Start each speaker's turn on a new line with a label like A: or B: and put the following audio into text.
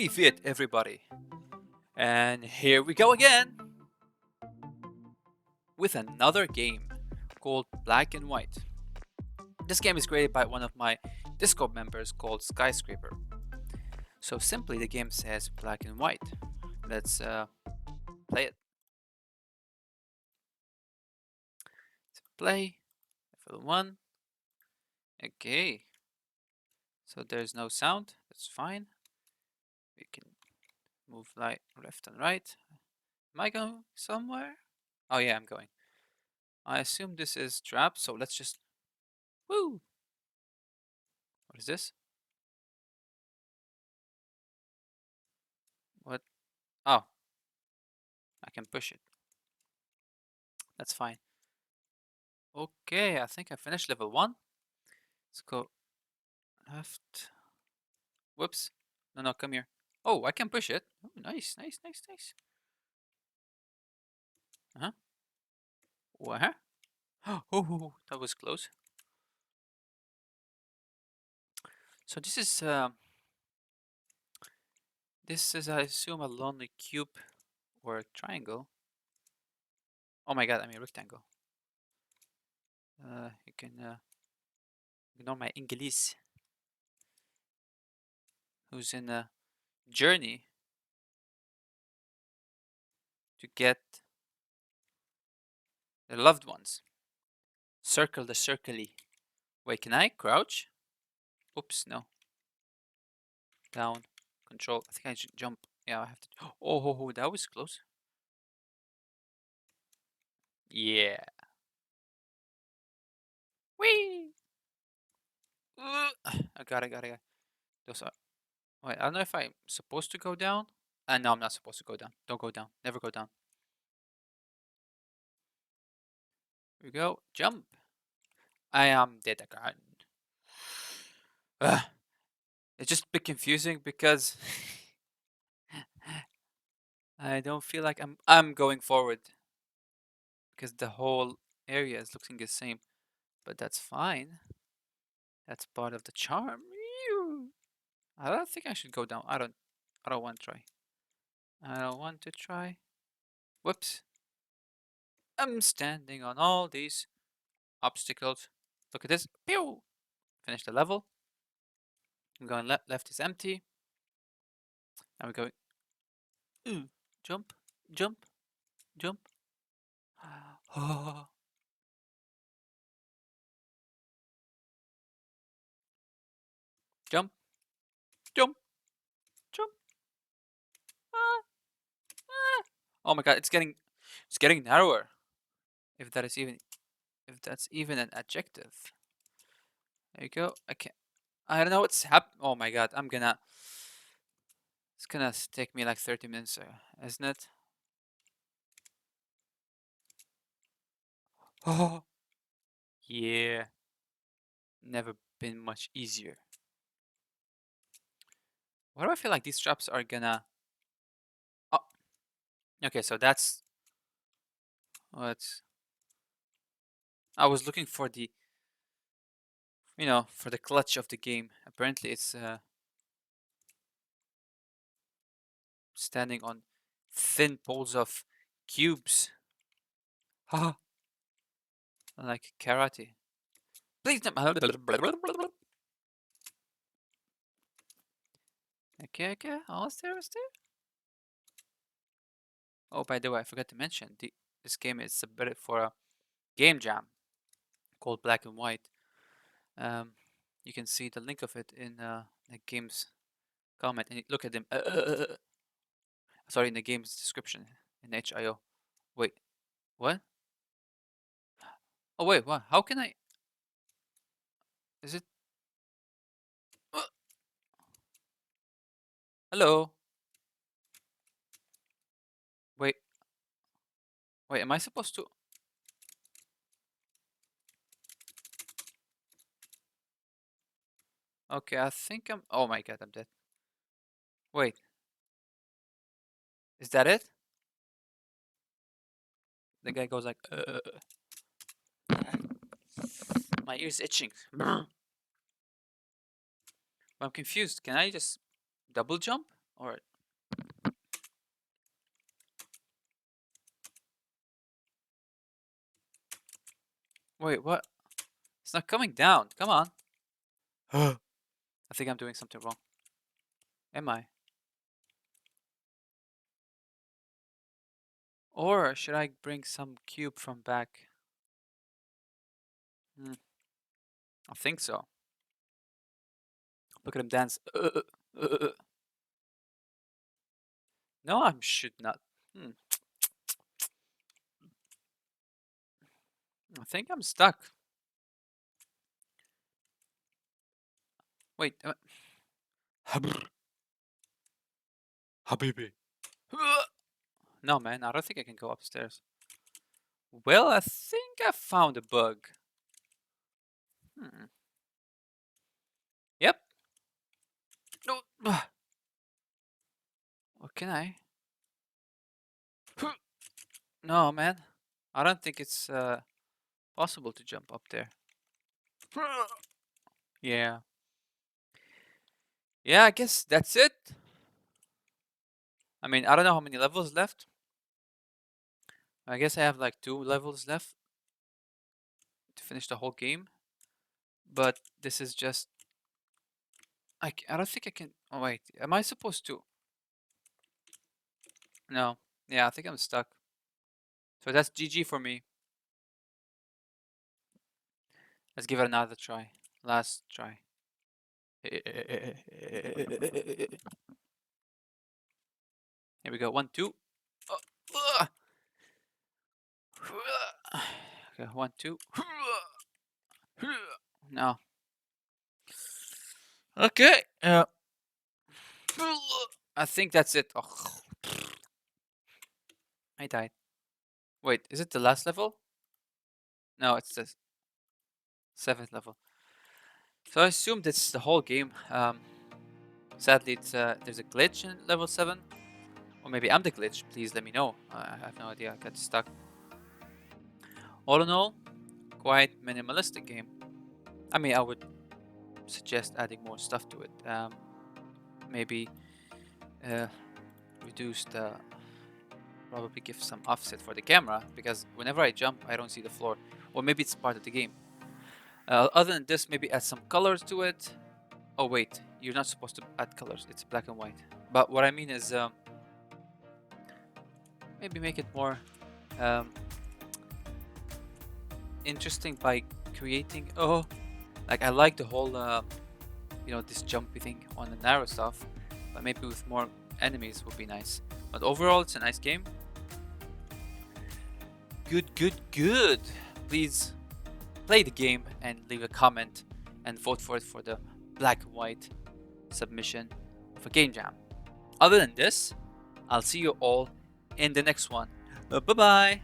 A: Привет, everybody! And here we go again with another game called Black and White. This game is created by one of my Discord members called SkyScrapper. So simply, the game says Black and White. Let's play it. So play level 1. Okay. So there's no sound. That's fine. We can move left and right. Am I going somewhere? Oh yeah, I'm going. I assume this is trap, so let's just... Woo! What is this? What? Oh, I can push it. That's fine. Okay, I think I finished level 1. Let's go left. Whoops. No, come here. Oh, I can push it. Oh, nice. Uh-huh. What? Oh, that was close. So this is I assume a lonely cube or a triangle. Oh my god, I mean rectangle. You can ignore my English. Who's in a journey to get their loved ones. Circle the circly. Wait, can I crouch? Oops, no. Down. Control. I think I should jump. Yeah, I have to. Oh, that was close. Yeah. Whee! I got it. Those are. Wait, I don't know if I'm supposed to go down. No, I'm not supposed to go down. Don't go down. Never go down. Here we go. Jump. I am dead again. It's just a bit confusing because I don't feel like I'm going forward because the whole area is looking the same. But that's fine. That's part of the charm. I don't think I should go down. I don't want to try. I don't want to try. Whoops. I'm standing on all these obstacles. Look at this. Pew! Finish the level. I'm going left is empty. Now we're going. Jump, jump, jump. Oh. Jump, jump, jump. Ah, ah. Oh my god, it's getting narrower. If that's even an adjective. There you go. I don't know what's happening. Oh my god, it's gonna take me like 30 minutes, isn't it? Oh, yeah. Never been much easier. Why do I feel like these traps are gonna... Oh, okay, so that's what... I was looking for the, for the clutch of the game. Apparently it's standing on thin poles of cubes. Haha. Like karate. Please don't... Okay, almost there. Oh, by the way, I forgot to mention, this game is submitted for a game jam called Black and White. You can see the link of it in the game's comment, and look at them. Sorry, in the game's description in HIO. Wait, what? Oh wait, what? How can I? Is it? Uh, Hello. Wait, Am I supposed to? Okay, I think I'm. Oh my god, I'm dead. Wait, is that it? The guy goes like, My ear's itching. I'm confused. Can I just double jump? Alright. Wait, what? It's not coming down. Come on. I think I'm doing something wrong. Am I? Or should I bring some cube from back? I think so. Look at him dance. No, I should not. I think I'm stuck. Wait. Habibi. No, man, I don't think I can go upstairs. Well, I think I found a bug. Yep. No. What can I? No, man. I don't think it's possible to jump up there. Yeah. Yeah, I guess that's it. I mean, I don't know how many levels left. I guess I have like 2 levels left to finish the whole game. But this is just... I don't think I can... Oh, wait. Am I supposed to? No. Yeah, I think I'm stuck. So that's GG for me. Let's give it another try. Last try. Here we go. 1, 2. Okay, 1, 2. No. Okay. I think that's it. Oh. I died. Wait, is it the last level? No, it's the 7th level. So I assume that's the whole game. Sadly, it's there's a glitch in level 7. Or maybe I'm the glitch. Please let me know. I have no idea. I got stuck. All in all, quite minimalistic game. I mean, I would suggest adding more stuff to it. Maybe reduce the... Probably give some offset for the camera, because whenever I jump, I don't see the floor. Or maybe it's part of the game. Other than this, maybe add some colors to it. Oh wait, you're not supposed to add colors. It's black and white. But what I mean is maybe make it more interesting by creating... Oh, like I like the whole you know, this jumpy thing on the narrow stuff, but maybe with more enemies would be nice. But overall, it's a nice game. Good. Please play the game and leave a comment and vote for it for the black and white submission for Game Jam. Other than this, I'll see you all in the next one. Bye bye.